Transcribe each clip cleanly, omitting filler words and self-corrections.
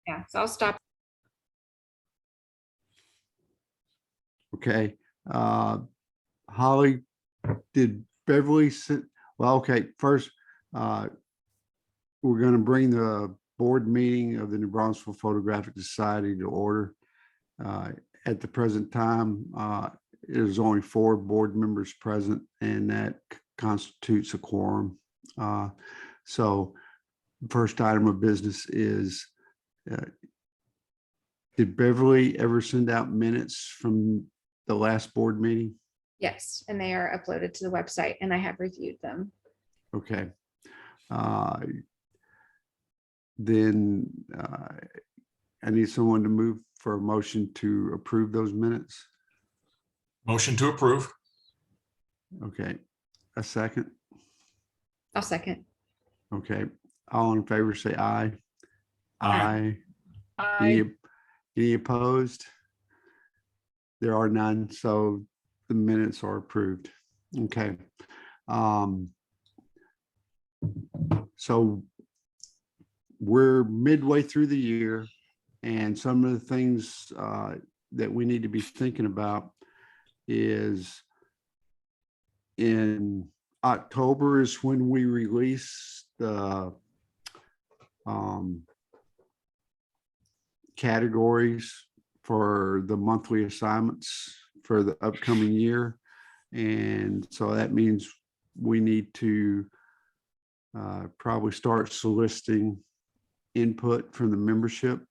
Yeah, so I'll stop. Okay. Holly, did Beverly sit? Well, okay, first, we're going to bring the board meeting of the New Braunfels Photographic Society to order. At the present time, there's only 4 board members present, and that constitutes a quorum. So first item of business is, did Beverly ever send out minutes from the last board meeting? Yes, and they are uploaded to the website and I have reviewed them. Okay. Then I need someone to move for a motion to approve those minutes. Motion to approve. Okay. A second. I'll second. Okay. All in favor, say aye. Aye. Any opposed? There are none, so the minutes are approved. Okay. So we're midway through the year, and some of the things that we need to be thinking about is in October is when we release the categories for the monthly assignments for the upcoming year. And so that means we need to probably start soliciting input from the membership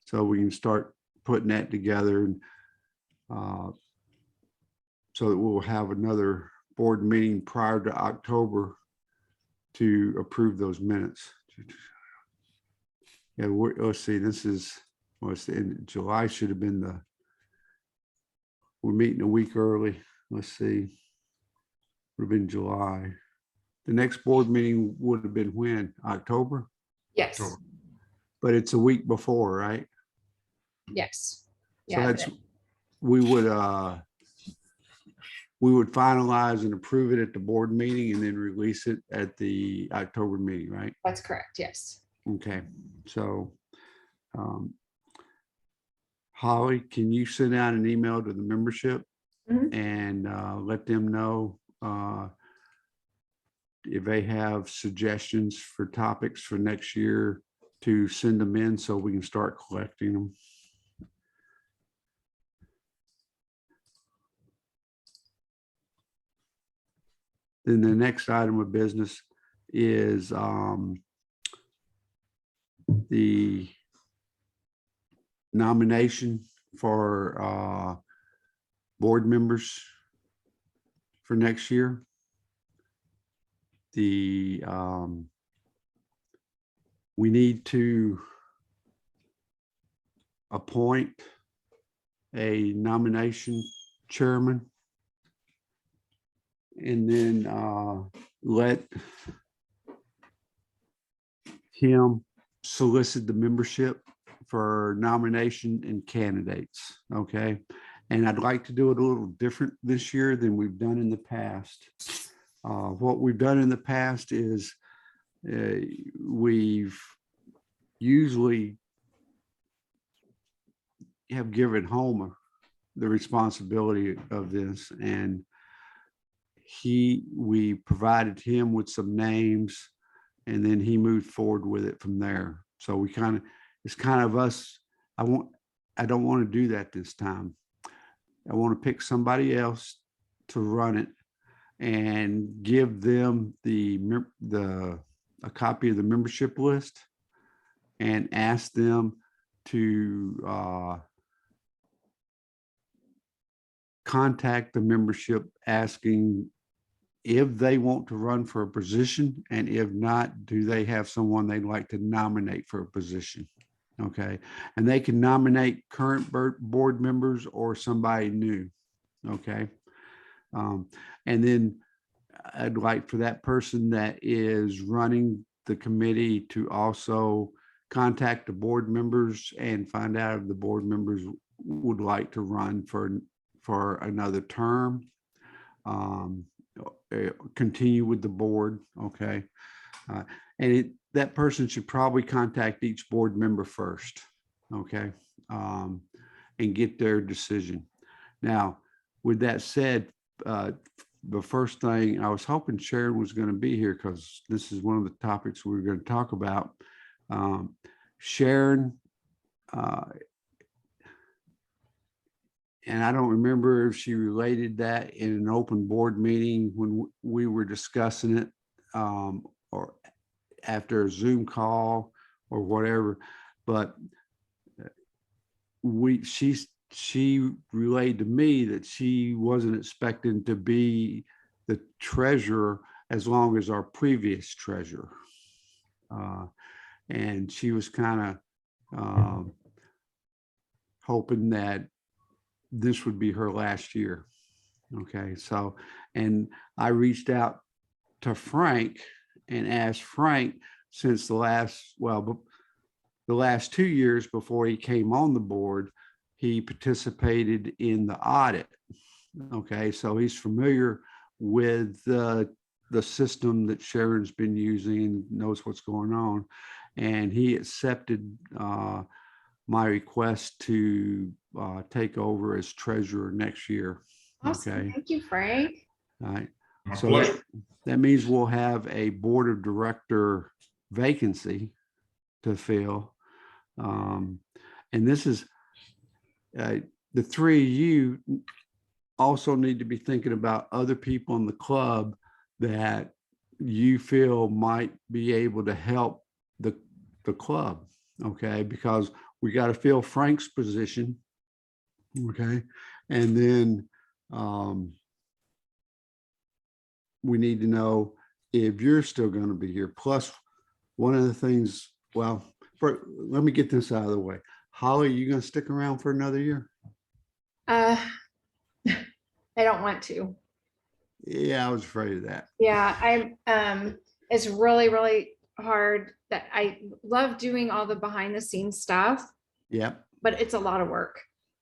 so we can start putting that together, and so that we'll have another board meeting prior to October to approve those minutes. Yeah, let's see, this is, what's in July, should have been we're meeting a week early. Let's see, would have been July. The next board meeting would have been when? October? Yes, October. But it's a week before, right? yes. So Yeah, that's, we would finalize and approve it at the board meeting and then release it at the October meeting, right? that's correct. Yes. Okay, so Holly, can you send out an email to the membership Mhm. and let them know if they have suggestions for topics for next year to send them in so we can start collecting them? Then the next item of business is the nomination for board members for next year. We need to appoint a nomination chairman and then let him solicit the membership for nomination and candidates. Okay. And I'd like to do it a little different this year than we've done in the past. What we've done in the past is we've usually have given Homer the responsibility of this, and we provided him with some names, and then he moved forward with it from there. So it's kind of us. I don't want to do that this time. I want to pick somebody else to run it and give them a copy of the membership list and ask them to contact the membership asking if they want to run for a position, and if not, do they have someone they'd like to nominate for a position? Okay. And they can nominate current board members or somebody new. Okay. And then I'd like for that person that is running the committee to also contact the board members and find out if the board members would like to run for another term, continue with the board. Okay. and that person should probably contact each board member first, okay? And get their decision. Now, with that said, the first thing, I was hoping Sharon was going to be here because this is one of the topics we were going to talk about. Sharon, and I don't remember if she related that in an open board meeting when we were discussing it, or after a Zoom call or whatever, but she relayed to me that she wasn't expecting to be the treasurer as long as our previous treasurer. And she was kind of hoping that this would be her last year. Okay, so, and I reached out to Frank and asked Frank, since the last 2 years before he came on the board, he participated in the audit. Okay, so he's familiar with the system that Sharon's been using and knows what's going on. And he accepted my request to take over as treasurer next year. Awesome. Okay. Thank you, Frank. All right. My So pleasure. that means we'll have a board of director vacancy to fill. And this is, the three of you also need to be thinking about other people in the club that you feel might be able to help the club. Okay, because we got to fill Frank's position. Okay, and then we need to know if you're still going to be here. Plus, one of the things, well, let me get this out of the way. Holly, you going to stick around for another year? I don't want to. Yeah, I was afraid of that. Yeah, it's really, really hard. That I love doing all the behind the scenes stuff, Yep. but it's a lot of work.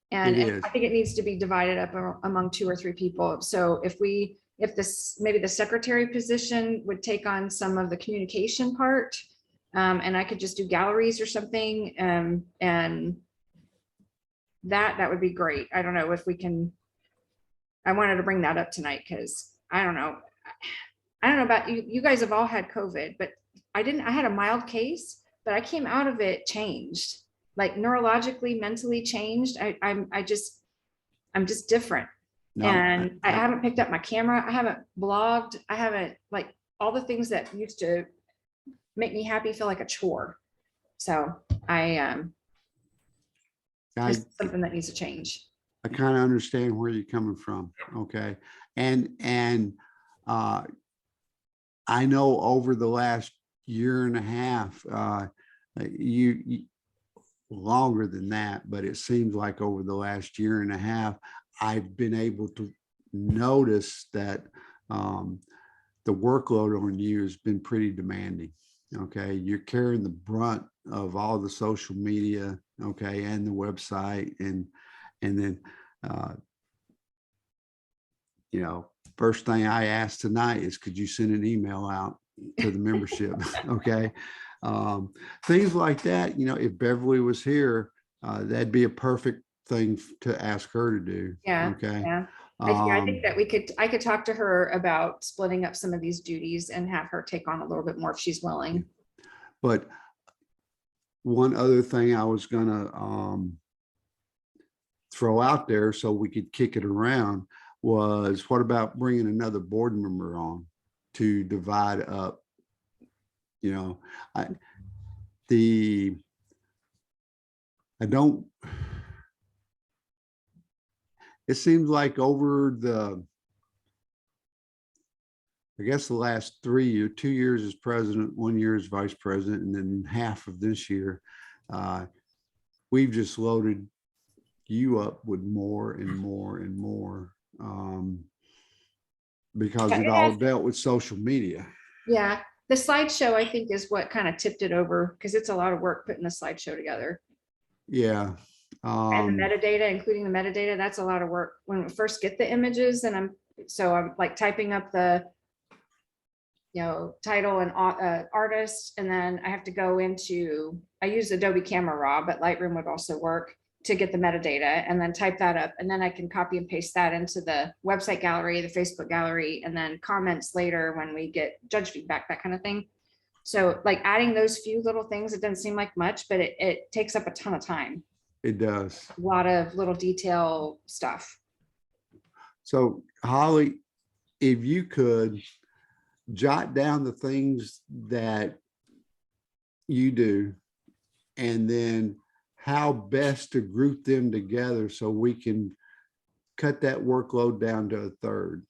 And It is. I think it needs to be divided up among 2 or 3 people. So if maybe the secretary position would take on some of the communication part, and I could just do galleries or something, and that would be great. I don't know if we can. I wanted to bring that up tonight because I don't know about you. You guys have all had COVID, but I had a mild case, but I came out of it changed, like neurologically, mentally changed. I'm just different. No, And I haven't picked up my camera. I haven't blogged. I haven't, like, all the things that used to make me happy feel like a chore. So it's something that needs to change. I kind of understand where you're coming from. Okay. And I know over the last year and a half, you longer than that, but it seems like over the last year and a half, I've been able to notice that the workload on you has been pretty demanding. Okay. You're carrying the brunt of all the social media, okay, and the website, and then first thing I asked tonight is, could you send an email out to the membership? Okay. Things like that. If Beverly was here, that'd be a perfect thing to ask her to do. Yeah. Okay. Yeah. I think that I could talk to her about splitting up some of these duties and have her take on a little bit more if she's willing. But one other thing I was gonna throw out there so we could kick it around was, what about bringing another board member on to divide up? It seems like over I guess the last 3 years, 2 years as president, 1 year as vice president, and then half of this year, we've just loaded you up with more and more and more, because it all dealt with social media. Yeah. The slideshow, I think, is what kind of tipped it over, because it's a lot of work putting the slideshow together. Yeah. And the metadata, including the metadata, that's a lot of work when we first get the images. And I'm like typing up the title and artist, and then I have to go into, I use Adobe Camera Raw, but Lightroom would also work to get the metadata and then type that up. And then I can copy and paste that into the website gallery, the Facebook gallery, and then comments later when we get judge feedback, that kind of thing. So like adding those few little things, it doesn't seem like much, but it takes up a ton of time. It does. A lot of little detail stuff. So Holly, if you could jot down the things that you do and then how best to group them together so we can cut that workload down to a third.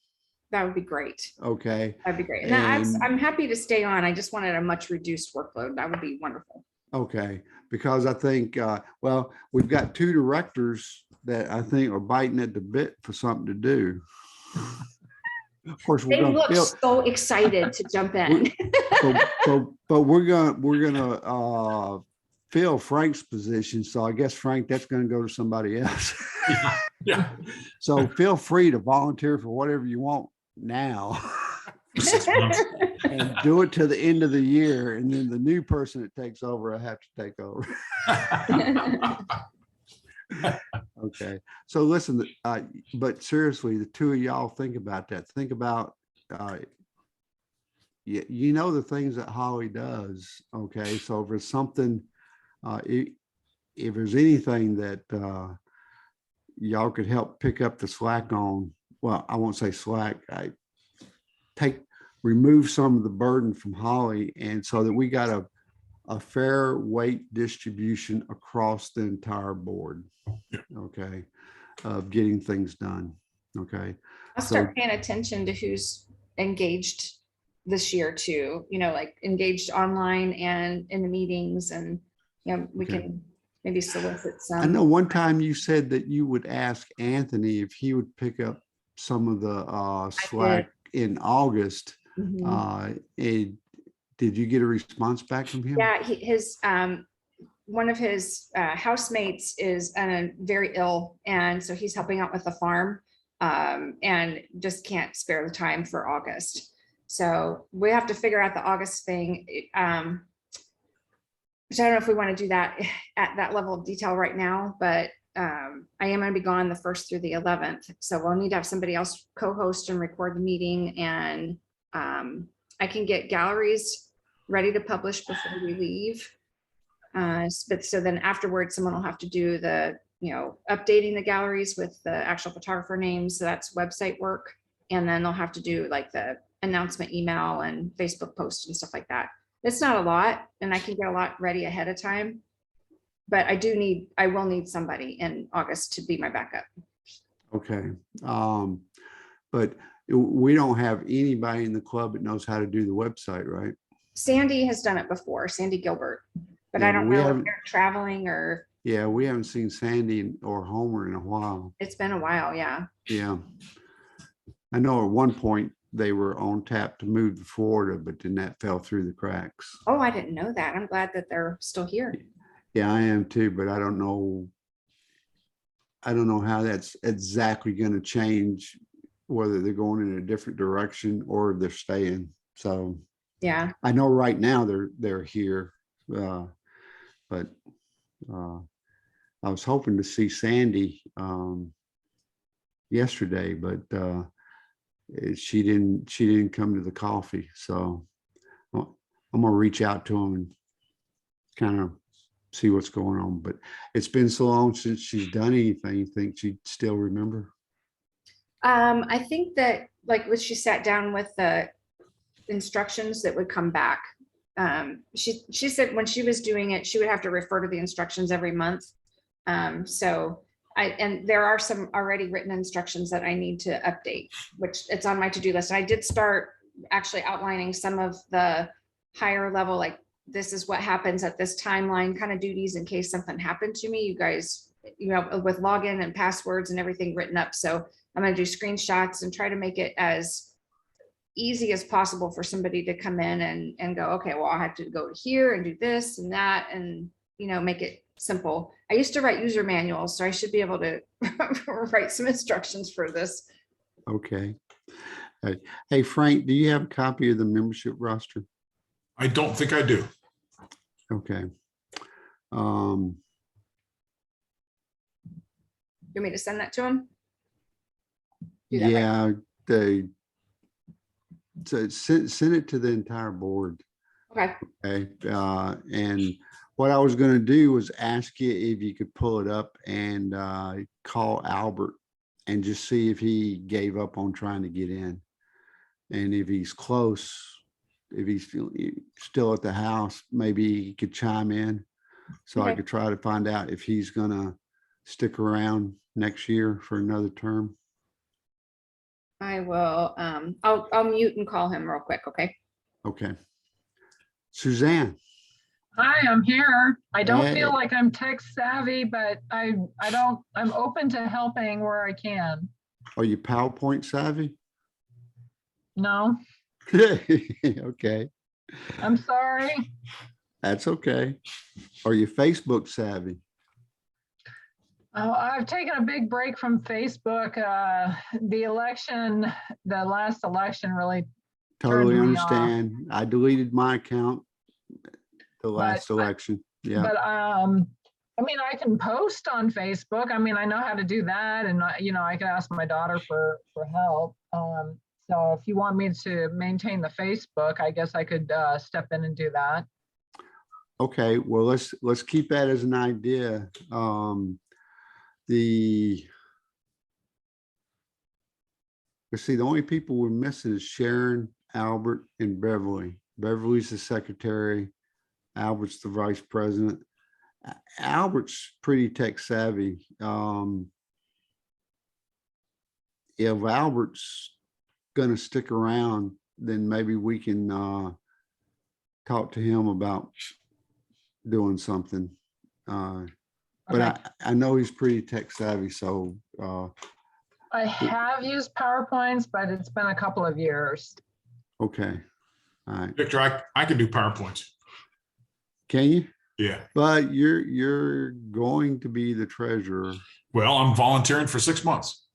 That would be great. Okay. That'd be great. And And- I'm happy to stay on. I just wanted a much reduced workload. That would be wonderful. Okay, because I think, well, we've got two directors that I think are biting at the bit for something to do. Of course, we're They gonna look fill, so excited to jump in. but we're gonna fill Frank's position. So I guess Frank, that's gonna go to somebody else. Yeah. So feel free to volunteer for whatever you want now. For 6 months. And do it to the end of the year, and then the new person that takes over, I have to take over. Okay, so listen, but seriously, the two of y'all think about that. Think about, you know, the things that Holly does. Okay, so if there's something, if there's anything that y'all could help pick up the slack on, well, I won't say slack. Remove some of the burden from Holly, and so that we got a fair weight distribution across the entire board. Okay, of getting things done. Okay. I'll start paying attention to who's engaged this year too, like engaged online and in the meetings, and, we Okay. can maybe solicit some. I know one time you said that you would ask Anthony if he would pick up some of the slack in August. Mhm. Did you get a response back from him? Yeah, his one of his housemates is very ill, and so he's helping out with the farm, and just can't spare the time for August. So we have to figure out the August thing. Which I don't know if we want to do that at that level of detail right now, but I am going to be gone the 1st through the 11th. So we'll need to have somebody else co-host and record the meeting, and I can get galleries ready to publish before we leave. But so then afterwards, someone will have to do the, updating the galleries with the actual photographer names. So that's website work. And then they'll have to do like the announcement email and Facebook posts and stuff like that. It's not a lot, and I can get a lot ready ahead of time. But I will need somebody in August to be my backup. Okay. But we don't have anybody in the club that knows how to do the website, right? Sandy has done it before, Sandy Gilbert, but Yeah, I don't we know if haven't- they're traveling or Yeah, we haven't seen Sandy or Homer in a while. it's been a while. Yeah. Yeah. I know at one point they were on tap to move to Florida, but then that fell through the cracks. Oh, I didn't know that. I'm glad that they're still here. Yeah, I am too, but I don't know how that's exactly going to change, whether they're going in a different direction or they're staying. So Yeah. I know right now they're here, but I was hoping to see Sandy yesterday, but she didn't come to the coffee. So I'm gonna reach out to them and kind of see what's going on. But it's been so long since she's done anything. You think she'd still remember? I think that like when she sat down with the instructions that would come back, she said when she was doing it, she would have to refer to the instructions every month. So and there are some already written instructions that I need to update, which it's on my to-do list. I did start actually outlining some of the higher level, like this is what happens at this timeline kind of duties in case something happened to me. You guys, with login and passwords and everything written up. So I'm going to do screenshots and try to make it as easy as possible for somebody to come in and go, okay, well, I have to go here and do this and that, and, make it simple. I used to write user manuals, so I should be able to write some instructions for this. Okay. Hey, Frank, do you have a copy of the membership roster? I don't think I do. Okay. You want me to send that to him? Do that right Yeah, so send it to the entire board. Okay. Okay, and what I was gonna do was ask you if you could pull it up and call Albert and just see if he gave up on trying to get in. And if he's close, if he's still at the house, maybe he could chime in. So I Okay. could try to find out if he's gonna stick around next year for another term. I will, I'll mute and call him real quick, okay? Okay. Suzanne, Hi, I'm here. I don't Hey. feel like I'm tech savvy, but I'm open to helping where I can. are you PowerPoint savvy? No, Okay, I'm sorry. that's okay. Are you Facebook savvy? Oh, I've taken a big break from Facebook. The last election really, Totally Turned me off. understand. I deleted my account the last I- election. Yeah, but I mean, I can post on Facebook. I mean, I know how to do that, and I can ask my daughter for help. So if you want me to maintain the Facebook, I guess I could step in and do that. okay. Well, let's keep that as an idea. Let's see, the only people we're missing is Sharon, Albert, and Beverly. Beverly's the secretary. Albert's the vice president. Albert's pretty tech savvy. If Albert's gonna stick around, then maybe we can talk to him about doing something. But Okay. I know he's pretty tech savvy, so I have used PowerPoints, but it's been a couple of years. okay. All right. Victor, I can do PowerPoints. Can you? Yeah. But you're going to be the treasurer. Well, I'm volunteering for 6 months.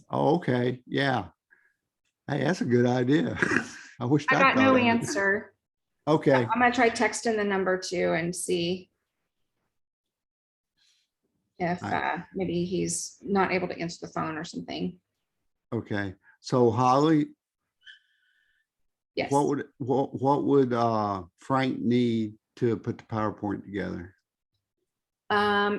Oh, okay. Yeah. Hey, that's a good idea. I wish I got thought no of it. answer. Okay. I'm gonna try texting the number too and see if Alright. maybe he's not able to answer the phone or something. Okay. So Holly, Yes. what would Frank need to put the PowerPoint together?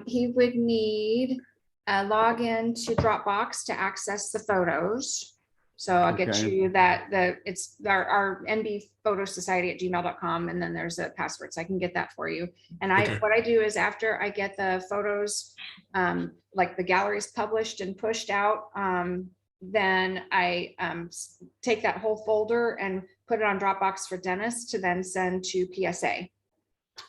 He would need a login to Dropbox to access the photos. So I'll get Okay. you that, it's our NB Photo Society at gmail.com, and then there's a password, so I can get that for you. And Okay. what I do is after I get the photos, like the galleries published and pushed out, then I take that whole folder and put it on Dropbox for Dennis to then send to PSA.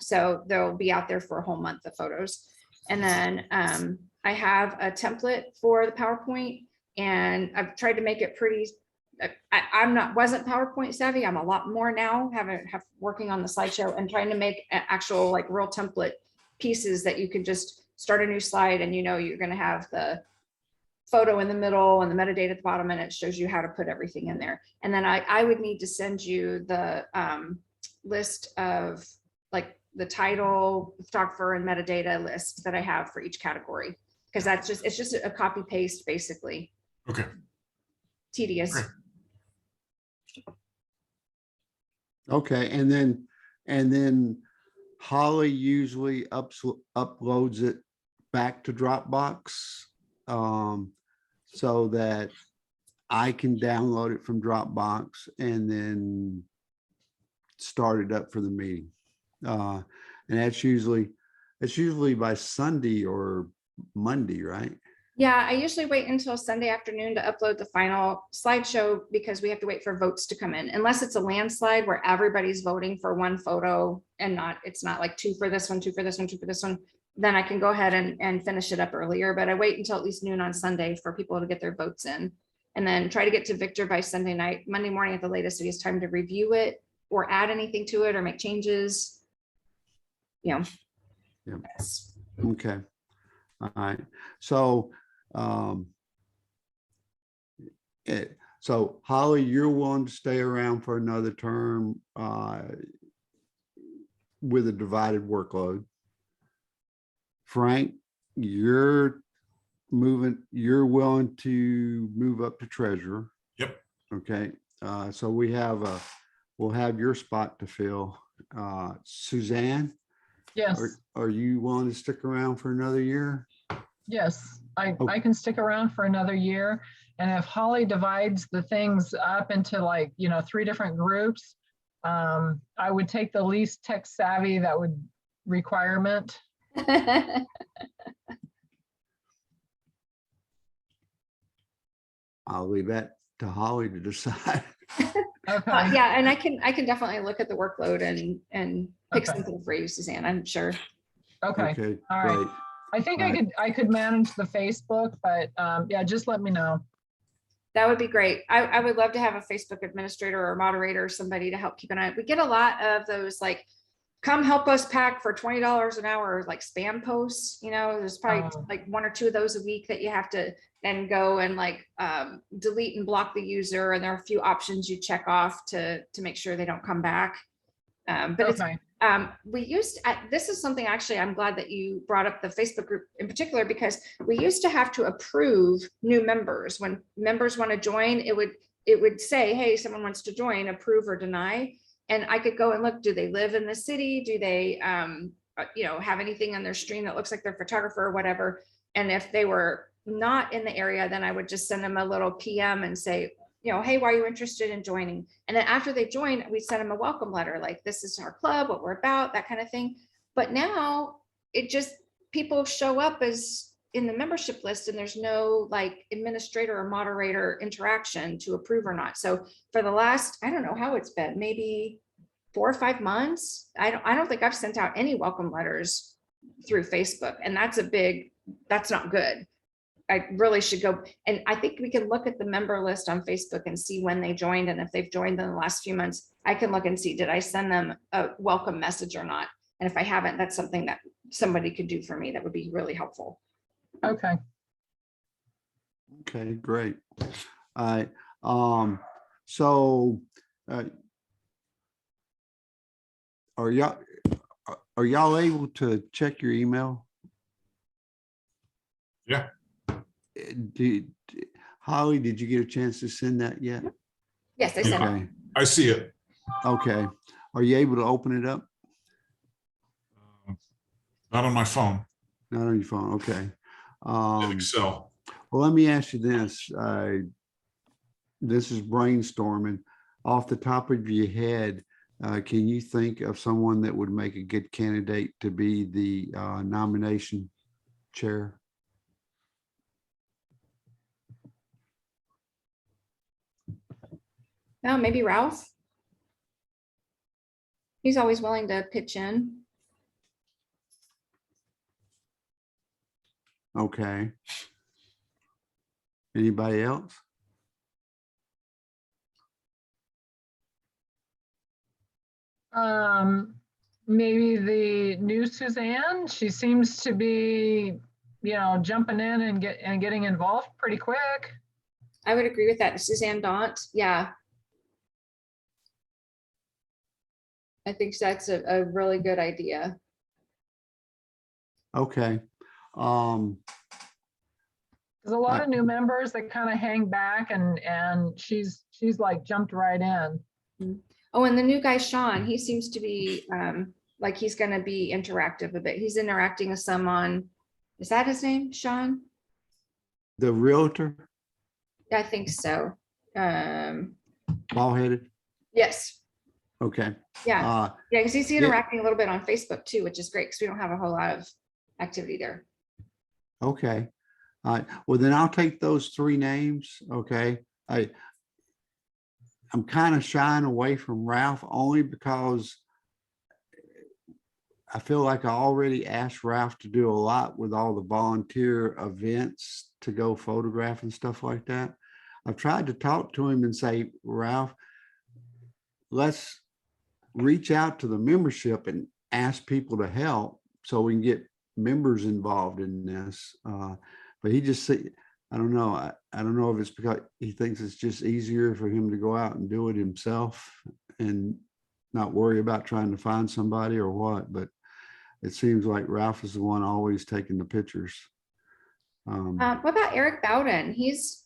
So they'll be out there for a whole month of photos. And then I have a template for the PowerPoint, and I've tried to make it pretty, wasn't PowerPoint savvy. I'm a lot more now, working on the slideshow and trying to make actual like real template pieces that you can just start a new slide and you're going to have the photo in the middle and the metadata at the bottom, and it shows you how to put everything in there. And then I would need to send you the list of like the title, photographer, and metadata list that I have for each category, because it's just a copy paste basically. Okay. Tedious. Great. Okay, and then Holly usually uploads it back to Dropbox, so that I can download it from Dropbox and then start it up for the meeting. And it's usually by Sunday or Monday, right? Yeah, I usually wait until Sunday afternoon to upload the final slideshow, because we have to wait for votes to come in, unless it's a landslide where everybody's voting for one photo and it's not like two for this one, two for this one, two for this one. Then I can go ahead and finish it up earlier, but I wait until at least noon on Sunday for people to get their votes in, and then try to get to Victor by Sunday night, Monday morning at the latest, so he has time to review it or add anything to it or make changes. Yeah. Yes. Okay. All right. So So Holly, you're willing to stay around for another term with a divided workload. Frank, you're willing to move up to treasurer. Yep. Okay, so we'll have your spot to fill. Suzanne, Yes, are you willing to stick around for another year? yes, I Okay. can stick around for another year. And if Holly divides the things up into like, 3 different groups, I would take the least tech savvy that would requirement. I'll leave that to Holly to decide. Okay, Yeah, and I can definitely look at the workload and pick Okay. something for you, Suzanne, I'm sure. okay. Okay, All right. great. I think All right. I could manage the Facebook, but yeah, just let me know. That would be great. I would love to have a Facebook administrator or moderator, or somebody to help keep an eye. We get a lot of those like, come help us pack for $20 an hour, like spam posts, there's probably Oh. like 1 or 2 of those a week that you have to then go and like delete and block the user. And there are a few options you check off to make sure they don't come back. But it's Okay, this is something actually I'm glad that you brought up the Facebook group in particular, because we used to have to approve new members. When members want to join, it would say, hey, someone wants to join, approve or deny. And I could go and look, do they live in the city? Do they have anything on their stream that looks like they're a photographer or whatever? And if they were not in the area, then I would just send them a little PM and say, hey, why are you interested in joining? And then after they join, we send them a welcome letter, like, this is our club, what we're about, that kind of thing. But now people show up as in the membership list, and there's no like administrator or moderator interaction to approve or not. So for the last, I don't know how it's been, maybe 4 or 5 months, I don't think I've sent out any welcome letters through Facebook. And that's not good. I really should go. And I think we can look at the member list on Facebook and see when they joined. And if they've joined in the last few months, I can look and see, did I send them a welcome message or not? And if I haven't, that's something that somebody could do for me. That would be really helpful. okay. Okay, great. All right. So are y'all able to check your email? Yeah. Holly, did you get a chance to send that yet? Yes, I sent it. Okay, I see it. okay. Are you able to open it up? Not on my phone. Not on your phone, okay. In Excel. Well, let me ask you this. This is brainstorming. Off the top of your head, can you think of someone that would make a good candidate to be the nomination chair? No, maybe Ralph. He's always willing to pitch in. Okay. Anybody else? Maybe the new Suzanne, she seems to be, jumping in and getting involved pretty quick. I would agree with that. Suzanne Daunt. Yeah. I think that's a really good idea. Okay. There's a lot of new members that kind of hang back, and she's like jumped right in. Oh, and the new guy, Sean, he seems to be like he's going to be interactive a bit. He's interacting with some on, is that his name, Sean? The realtor, I think so. bald-headed? Yes. Okay. Yeah. Yeah, because he's yeah. interacting a little bit on Facebook too, which is great because we don't have a whole lot of activity there. Okay. All right. Well, then I'll take those 3 names. Okay. I'm kind of shying away from Ralph only because I feel like I already asked Ralph to do a lot with all the volunteer events to go photograph and stuff like that. I've tried to talk to him and say, Ralph, let's reach out to the membership and ask people to help so we can get members involved in this. But he just said, I don't know. I don't know if it's because he thinks it's just easier for him to go out and do it himself and not worry about trying to find somebody or what, but it seems like Ralph is the one always taking the pictures. What about Eric Bowden? He's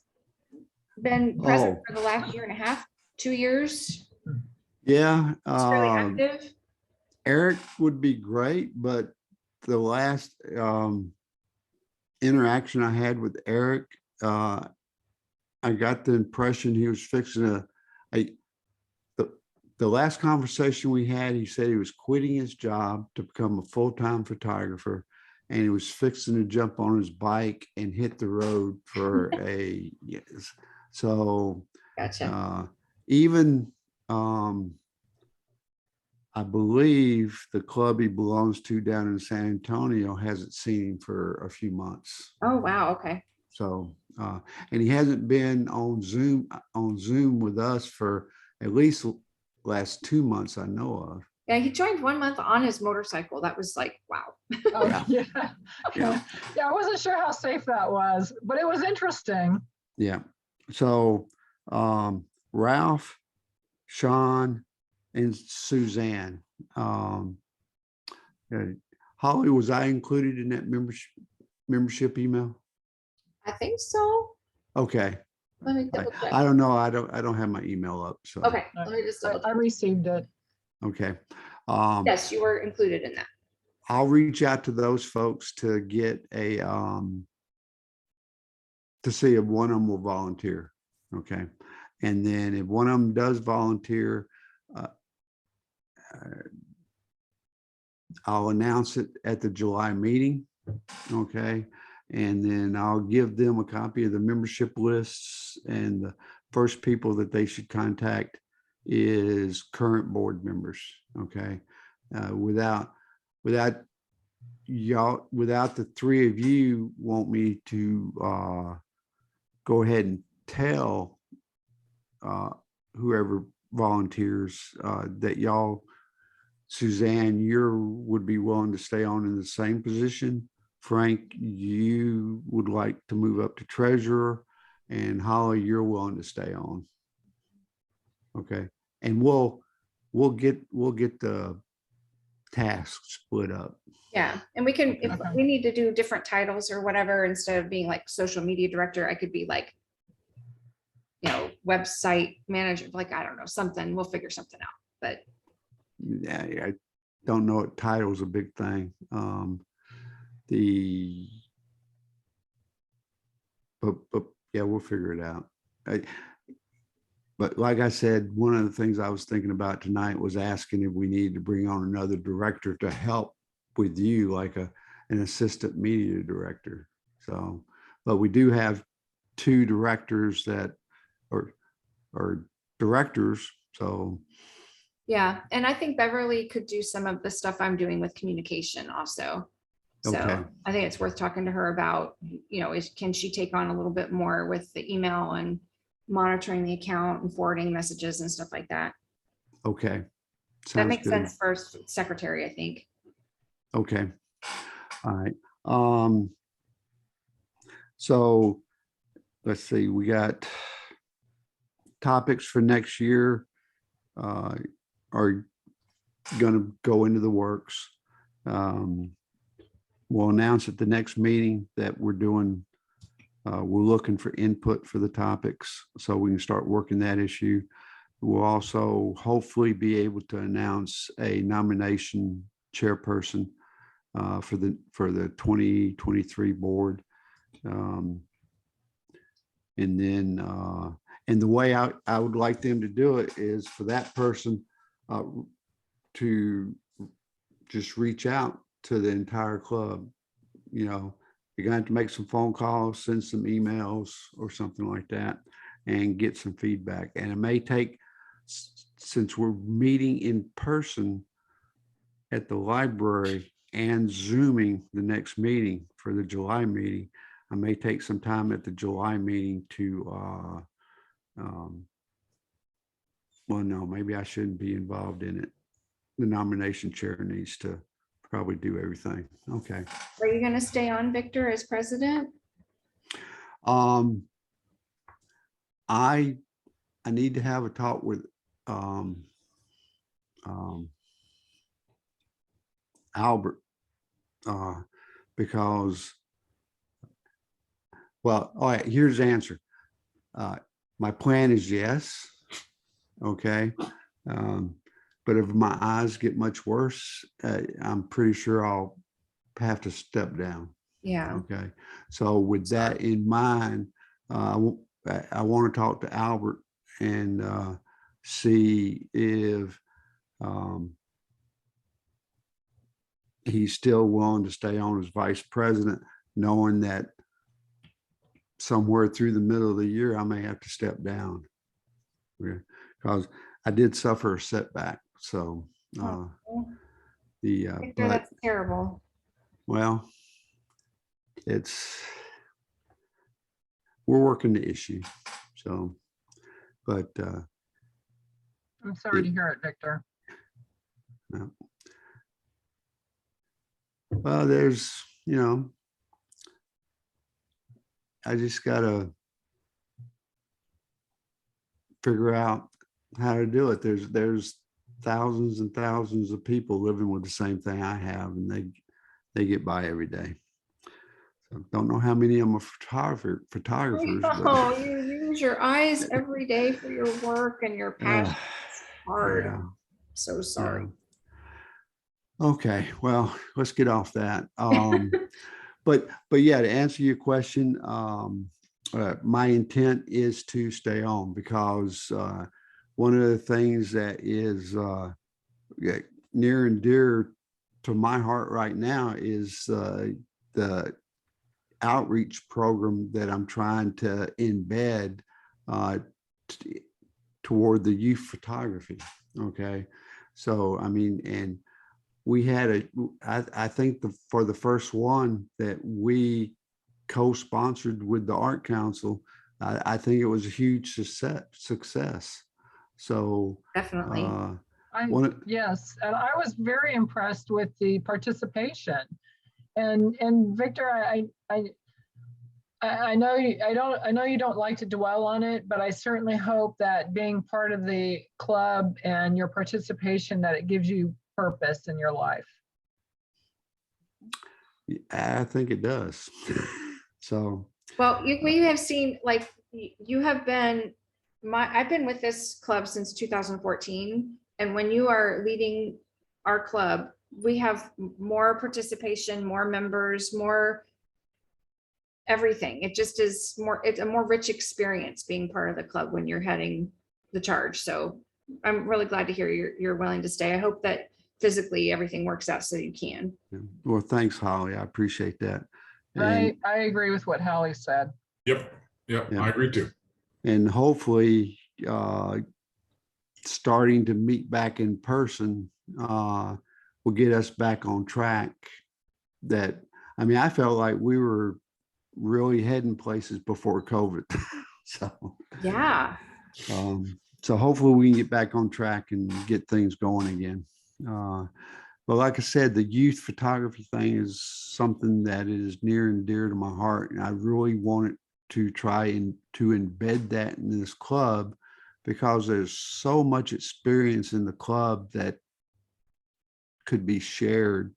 been present Oh. for the last year and a half, 2 years. Yeah, He's fairly active. Eric would be great, but the last interaction I had with Eric, I got the impression he was fixing the last conversation we had, he said he was quitting his job to become a full-time photographer, and he was fixing to jump on his bike and hit the road for a yes. So Gotcha. even I believe the club he belongs to down in San Antonio hasn't seen him for a few months. Oh, wow. Okay. So and he hasn't been on Zoom with us for at least last 2 months I know of. Yeah, he joined 1 month on his motorcycle. That was like, wow. Oh, Yeah. yeah. Yeah. Yeah, I wasn't sure how safe that was, but it was interesting. Yeah. So Ralph, Sean, and Suzanne. Holly, was I included in that membership email? I think so. Okay. Let me double check. I don't know. I don't have my email up. So Okay, let me just double I check. received it. okay. Yes, you were included in that. I'll reach out to those folks to get a to see if one of them will volunteer. Okay. And then if one of them does volunteer, I'll announce it at the July meeting. Okay. And then I'll give them a copy of the membership lists, and the first people that they should contact is current board members. Okay. Without y'all, without the three of you want me to go ahead and tell whoever volunteers that y'all, Suzanne, you would be willing to stay on in the same position. Frank, you would like to move up to treasurer, and Holly, you're willing to stay on. Okay. And we'll get the tasks split up. Yeah, and we can, if Okay. we need to do different titles or whatever, instead of being like social media director, I could be like, you know, website manager, like, I don't know, something, we'll figure something out, but. Yeah, I don't know. Title's a big thing. But yeah, we'll figure it out. But like I said, one of the things I was thinking about tonight was asking if we needed to bring on another director to help with you, like an assistant media director. So, but we do have two directors that are directors. So Yeah, and I think Beverly could do some of the stuff I'm doing with communication also. So Okay. I think it's worth talking to her about, you know, can she take on a little bit more with the email and monitoring the account and forwarding messages and stuff like that. okay. That Sounds makes good. sense for secretary, I think. Okay. All right. So let's see, we got topics for next year are going to go into the works. We'll announce at the next meeting that we're looking for input for the topics so we can start working that issue. We'll also hopefully be able to announce a nomination chairperson for the 2023 board. And then and the way I would like them to do it is for that person to just reach out to the entire club. You know, you're going to have to make some phone calls, send some emails or something like that, and get some feedback. And it may take, since we're meeting in person at the library and Zooming the next meeting for the July meeting, I may take some time at the July meeting to, well, no, maybe I shouldn't be involved in it. The nomination chair needs to probably do everything. Okay. Are you going to stay on, Victor, as president? I need to have a talk with Albert, because, well, all right, here's the answer. My plan is yes. Okay. But if my eyes get much worse, I'm pretty sure I'll have to step down. Yeah. Okay. So with that in mind, I want to talk to Albert and see if he's still willing to stay on as vice president, knowing that somewhere through the middle of the year, I may have to step down. Because I did suffer a setback. So Victor, but that's terrible. well, we're working the issue. So, but I'm sorry to hear it, Victor. well, there's, I just gotta figure out how to do it. There's thousands and thousands of people living with the same thing I have, and they get by every day. So don't know how many of them are photographers. Oh, you use your eyes every day for your work and your passion. It's hard. Yeah. So sorry. Okay, well, let's get off that. But yeah, to answer your question, my intent is to stay on, because one of the things that is near and dear to my heart right now is the outreach program that I'm trying to embed toward the youth photography. Okay, so I mean, and we had I think for the first one that we co-sponsored with the Art Council, I think it was a huge success. So Definitely. Yes, and I was very impressed with the participation. And Victor, I know you don't like to dwell on it, but I certainly hope that being part of the club and your participation, that it gives you purpose in your life. I think it does. So, well, we have seen, like, you have been I've been with this club since 2014. And when you are leading our club, we have more participation, more members, more everything. It just is it's a more rich experience being part of the club when you're heading the charge. So I'm really glad to hear you're willing to stay. I hope that physically everything works out so you can. well, thanks, Holly. I appreciate that. I agree with what Hallie said. Yep. Yeah, I agree too. And hopefully starting to meet back in person will get us back on track. That, I mean, I felt like we were really heading places before COVID. So yeah. So hopefully we can get back on track and get things going again. But like I said, the youth photography thing is something that is near and dear to my heart. And I really wanted to try and to embed that in this club, because there's so much experience in the club that could be shared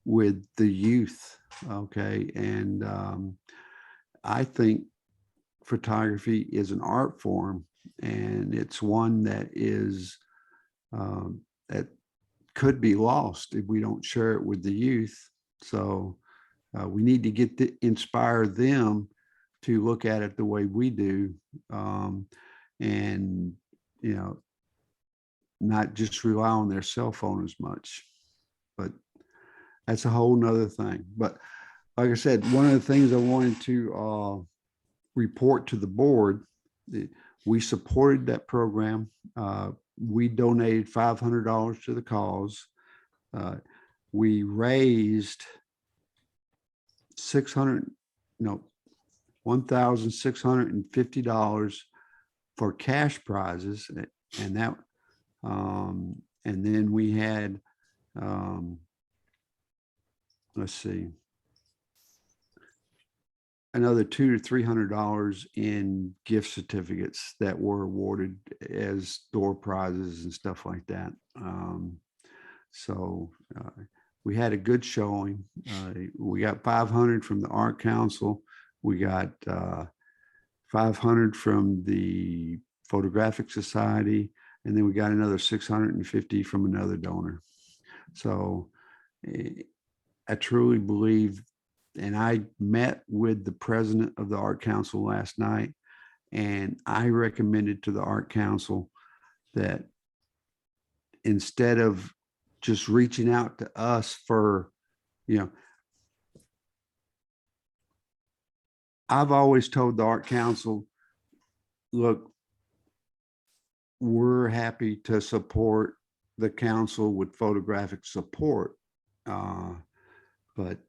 with the youth. Okay. And I think photography is an art form, and it's one that is that could be lost if we don't share it with the youth. So we need to get to inspire them to look at it the way we do, and not just rely on their cell phone as much. But that's a whole nother thing. But like I said, one of the things I wanted to report to the board, we supported that program. We donated $500 to the cause. We raised $1,650 for cash prizes, and that, and then we had, let's see, another $200 to $300 in gift certificates that were awarded as door prizes and stuff like that. So we had a good showing. We got 500 from the Art Council. We got 500 from the Photographic Society, and then we got another 650 from another donor. So I truly believe, and I met with the president of the Art Council last night, and I recommended to the Art Council that instead of just reaching out to us for, I've always told the Art Council, look, we're happy to support the council with photographic support. But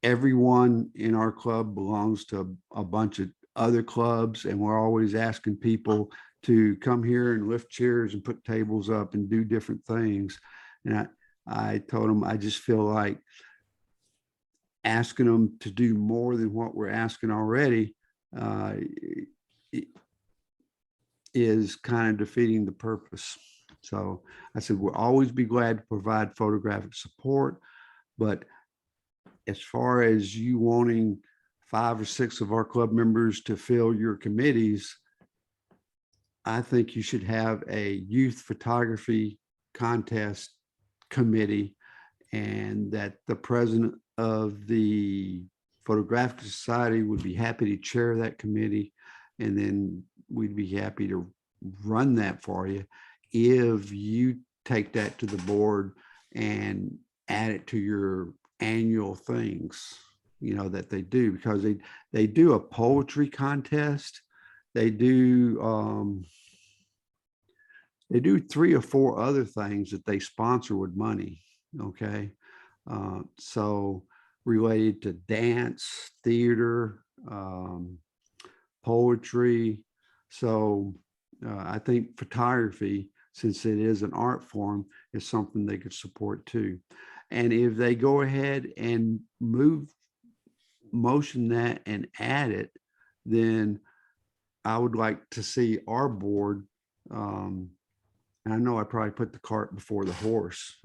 everyone in our club belongs to a bunch of other clubs, and we're always asking people to come here and lift chairs and put tables up and do different things. And I told them, I just feel like asking them to do more than what we're asking already is kind of defeating the purpose. So I said, we'll always be glad to provide photographic support, but as far as you wanting 5 or 6 of our club members to fill your committees, I think you should have a youth photography contest committee, and that the president of the Photographic Society would be happy to chair that committee. And then we'd be happy to run that for you if you take that to the board and add it to your annual things, that they do, because they do a poetry contest. They do 3 or 4 other things that they sponsor with money. Okay. So related to dance, theater, poetry. So I think photography, since it is an art form, is something they could support too. And if they go ahead and motion that and add it, then I would like to see our board, and I know I probably put the cart before the horse,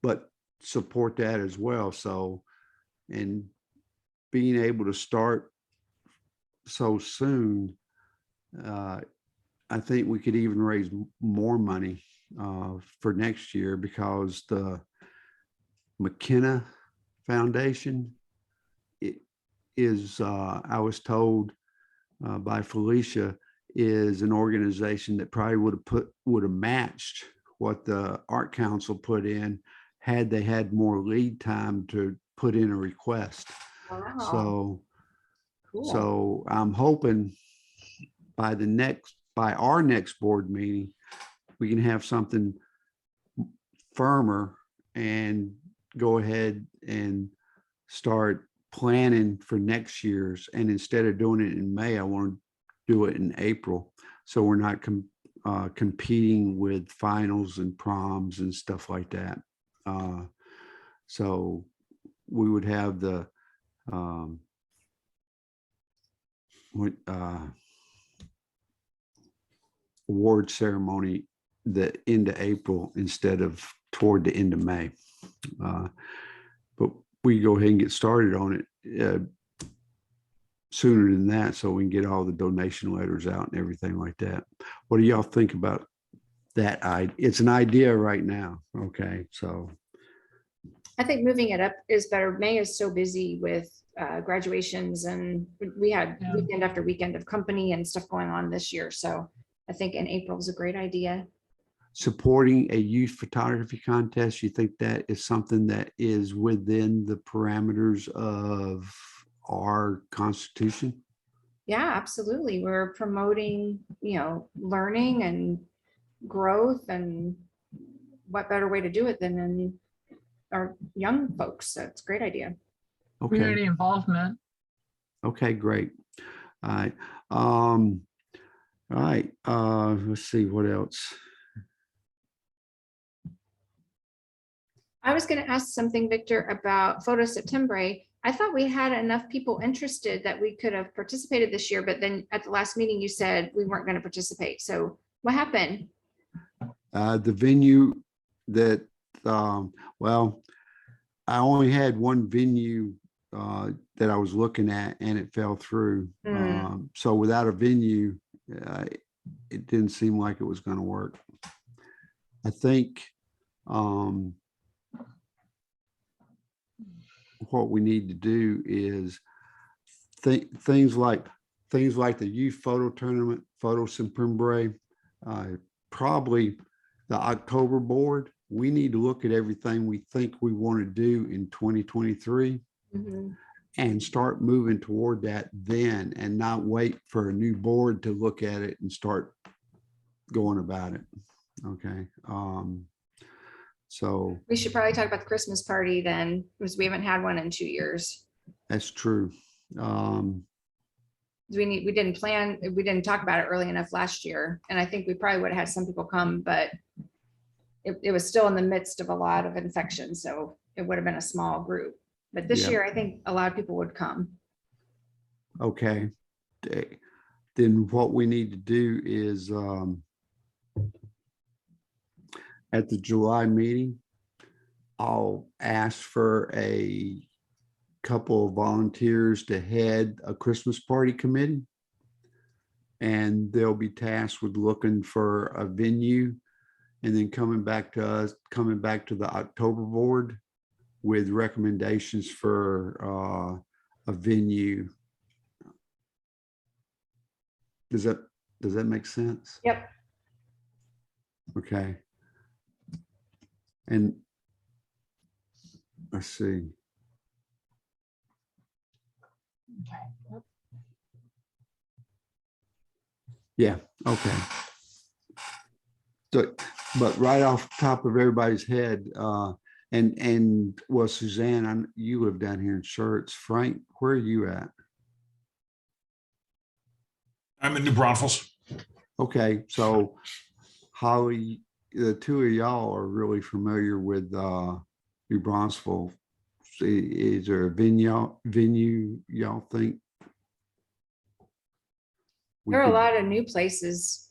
but support that as well. So, and being able to start so soon, I think we could even raise more money for next year, because the McKenna Foundation is, I was told by Felicia, is an organization that probably would have matched what the Art Council put in had they had more lead time to put in a request. Wow. Cool. So I'm hoping by our next board meeting, we can have something firmer and go ahead and start planning for next year's. And instead of doing it in May, I want to do it in April, so we're not competing with finals and proms and stuff like that. So we would have the award ceremony the end of April instead of toward the end of May. But we go ahead and get started on it sooner than that, so we can get all the donation letters out and everything like that. What do y'all think about that? It's an idea right now. Okay, so I think moving it up is better. May is so busy with graduations, and we had weekend after weekend of company and stuff going on this year. So I think in April is a great idea. Supporting a youth photography contest, you think that is something that is within the parameters of our Constitution? Yeah, absolutely. We're promoting, learning and growth, and what better way to do it than in our young folks. That's a great idea. Okay. Community involvement. Okay, great. All right. All right. Let's see what else. I was going to ask something, Victor, about Photo September. I thought we had enough people interested that we could have participated this year, but then at the last meeting, you said we weren't going to participate. So what happened? The venue that, well, I only had one venue that I was looking at and it fell through. So without a venue, it didn't seem like it was going to work. I think what we need to do is things like the youth photo tournament, Photo Semprembre, probably the October board. We need to look at everything we think we want to do in 2023 and start moving toward that then, and not wait for a new board to look at it and start going about it. Okay. So We should probably talk about the Christmas party then, because we haven't had one in 2 years. that's true. We didn't talk about it early enough last year. And I think we probably would have had some people come, but it was still in the midst of a lot of infection. So it would have been a small group. But this Yeah. year, I think a lot of people would come. Okay. Then what we need to do is at the July meeting, I'll ask for a couple of volunteers to head a Christmas party committee. And they'll be tasked with looking for a venue and then coming back to the October board with recommendations for a venue. Does that make sense? Yep. Okay. And let's see. Yeah, okay. So, but right off the top of everybody's head, and well, Suzanne, you live down here in Schertz. Frank, where are you at? I'm in New Braunfels. Okay, so Holly, the two of y'all are really familiar with New Braunfels. Is there a venue y'all think? There are a lot of new places.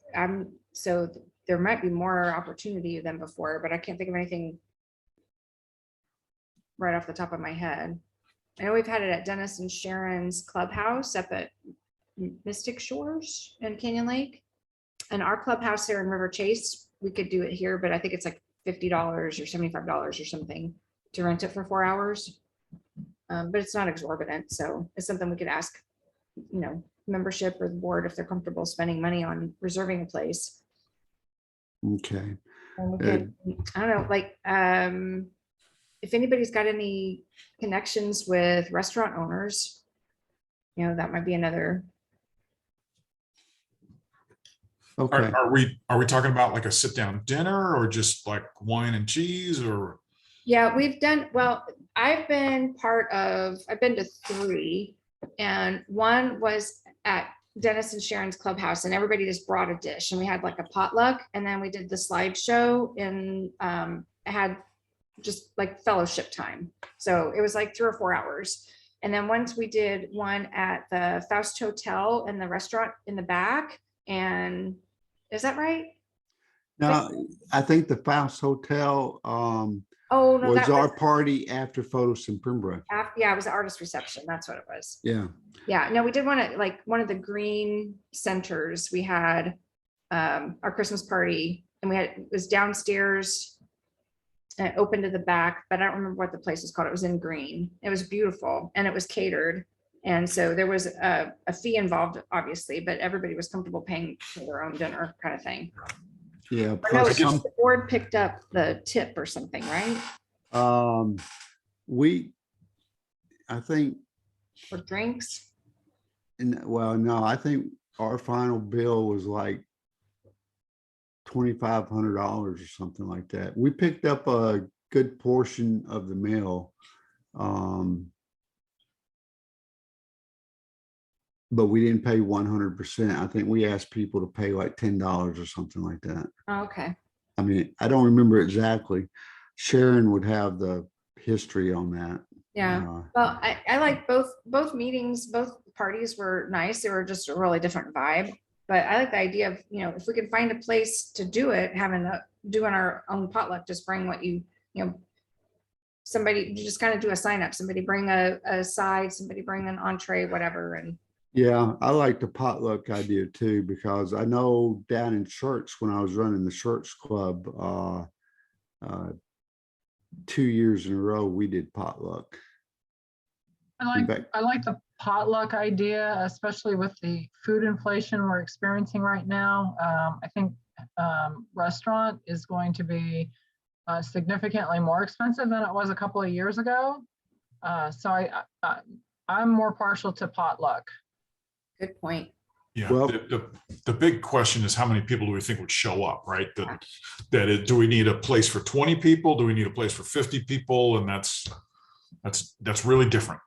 So there might be more opportunity than before, but I can't think of anything right off the top of my head. I know we've had it at Dennis and Sharon's clubhouse up at Mystic Shores in Canyon Lake. And our clubhouse there in River Chase, we could do it here, but I think it's like $50 or $75 or something to rent it for 4 hours. But it's not exorbitant. So it's something we could ask, membership or the board if they're comfortable spending money on reserving a place. Okay. And we could, I don't know, like, if anybody's got any connections with restaurant owners, that might be another. Okay. Are we talking about like a sit down dinner or just like wine and cheese or? Yeah, we've done, well, I've been to 3, and one was at Dennis and Sharon's clubhouse, and everybody just brought a dish, and we had like a potluck, and then we did the slideshow, and had just like fellowship time. So it was like 3 or 4 hours. And then once we did one at the Faust Hotel and the restaurant in the back. And is that right? Now, I think the Faust Hotel Oh, no, was our party after Photo Semprembre. Yeah, it was an artist reception. That's what it was. Yeah. Yeah, no, we did one at like one of the green centers. We had our Christmas party, and it was downstairs and open to the back, but I don't remember what the place was called. It was in green. It was beautiful and it was catered. And so there was a fee involved, obviously, but everybody was comfortable paying for their own dinner kind of thing. Yeah. No, Plus the board picked up the tip or something, right? I think. For drinks? Well, no, I think our final bill was like $2,500 or something like that. We picked up a good portion of the meal. But we didn't pay 100%. I think we asked people to pay like $10 or something like that. Oh, okay. I mean, I don't remember exactly. Sharon would have the history on that. Yeah. Well, I like both meetings, both parties were nice. They were just a really different vibe. But I like the idea of, if we can find a place to do it, doing our own potluck, just bring what somebody, you just kind of do a sign up, somebody bring a side, somebody bring an entree, whatever. And Yeah, I like the potluck idea too, because I know down in church, when I was running the church club, 2 years in a row, we did potluck. In fact, I like the potluck idea, especially with the food inflation we're experiencing right now. I think restaurant is going to be significantly more expensive than it was a couple of years ago. So I'm more partial to potluck. good point. Yeah, Well- the big question is how many people do we think would show up, right? Do we need a place for 20 people? Do we need a place for 50 people? And that's really different.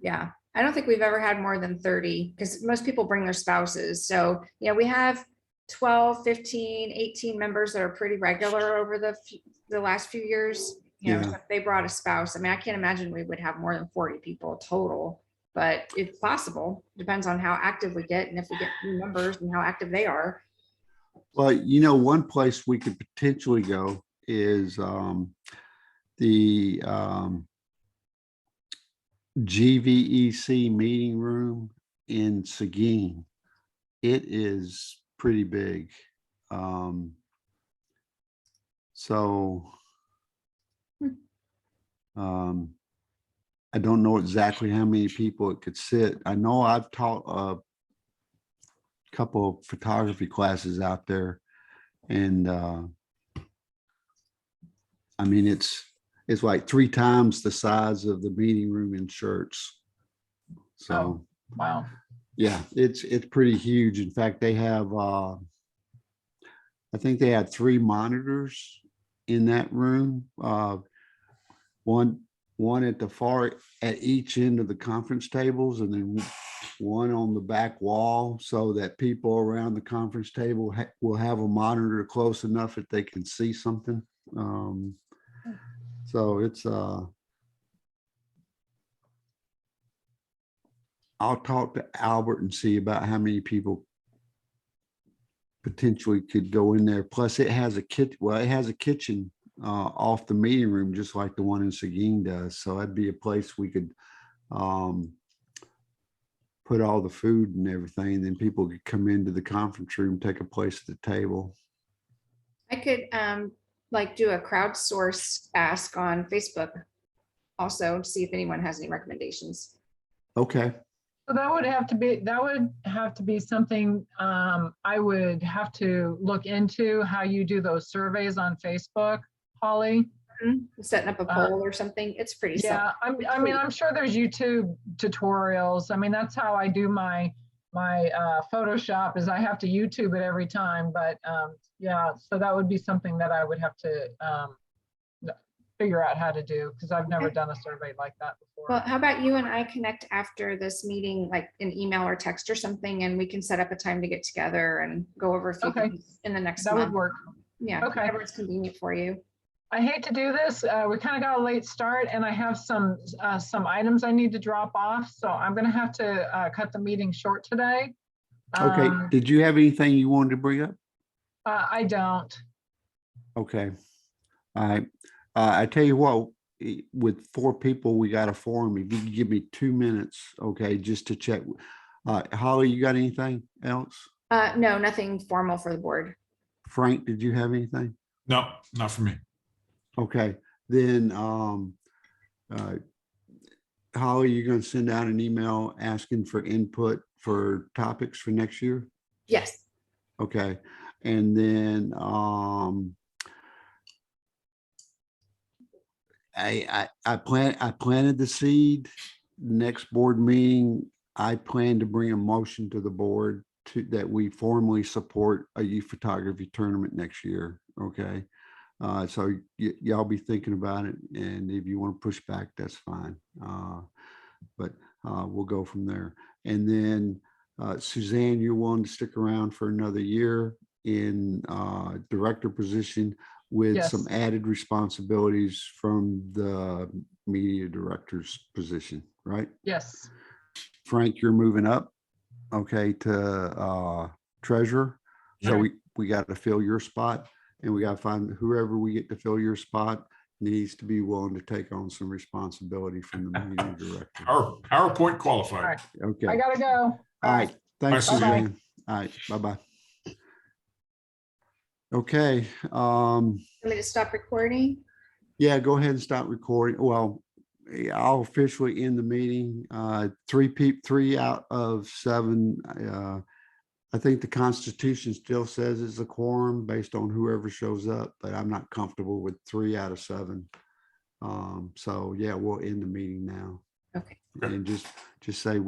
Yeah. I don't think we've ever had more than 30 because most people bring their spouses. So, we have 12, 15, 18 members that are pretty regular over the last few years. Yeah. So if they brought a spouse. I mean, I can't imagine we would have more than 40 people total, but it's possible. Depends on how active we get and if we get new members and how active they are. well, one place we could potentially go is the GVEC meeting room in Seguin. It is pretty big. So I don't know exactly how many people it could sit. I know I've taught a couple of photography classes out there, and I mean, it's like 3 times the size of the meeting room in church. So, Oh, wow. yeah, it's pretty huge. In fact, they have, I think they had 3 monitors in that room. One at each end of the conference tables, and then one on the back wall, so that people around the conference table will have a monitor close enough that they can see something. So it's I'll talk to Albert and see about how many people potentially could go in there. Plus, it has a kitchen off the meeting room, just like the one in Seguin does. So that'd be a place we could put all the food and everything. Then people could come into the conference room, take a place at the table. I could do a crowdsource ask on Facebook also to see if anyone has any recommendations. Okay. So that would have to be something I would have to look into, how you do those surveys on Facebook, Holly. Setting up a poll or something. It's pretty Yeah, simple. I'm sure there's YouTube tutorials. I mean, that's how I do my Photoshop, is I have to YouTube it every time. But yeah, so that would be something that I would have to figure out how to do, because I've never done a survey like that before. Well, how about you and I connect after this meeting, like an email or text or something, and we can set up a time to get together and go over a few Okay. things in the next That month. would work. Yeah, Okay. whatever's convenient for you. I hate to do this. We kind of got a late start, and I have some items I need to drop off. So I'm going to have to cut the meeting short today. Okay. Did you have anything you wanted to bring up? I don't. Okay. All right. I tell you what, with 4 people, we got a forum. If you could give me 2 minutes, okay, just to check. Holly, you got anything else? No, nothing formal for the board. Frank, did you have anything? No, not for me. Okay, then Holly, you're going to send out an email asking for input for topics for next year? Yes. Okay, and then I planted the seed. Next board meeting, I plan to bring a motion to the board that we formally support a youth photography tournament next year. Okay. So y'all be thinking about it, and if you want to push back, that's fine. But we'll go from there. And then Suzanne, you're willing to stick around for another year in director position. with Yes. some added responsibilities from the media director's position, right? Yes. Frank, you're moving up, okay, to treasurer. So Right. we got to fill your spot, and we got to find whoever we get to fill your spot needs to be willing to take on some responsibility from the media director. Our PowerPoint All qualified. right. Okay. I gotta go. All right. Thanks, Bye, Suzanne. Suzanne. All right. Bye-bye. Okay. Want me to stop recording? Yeah, go ahead and stop recording. Well, I'll officially end the meeting. 3 out of 7. I think the Constitution still says it's a quorum based on whoever shows up, but I'm not comfortable with 3 out of 7. So yeah, we'll end the meeting now. Okay. Okay. And just say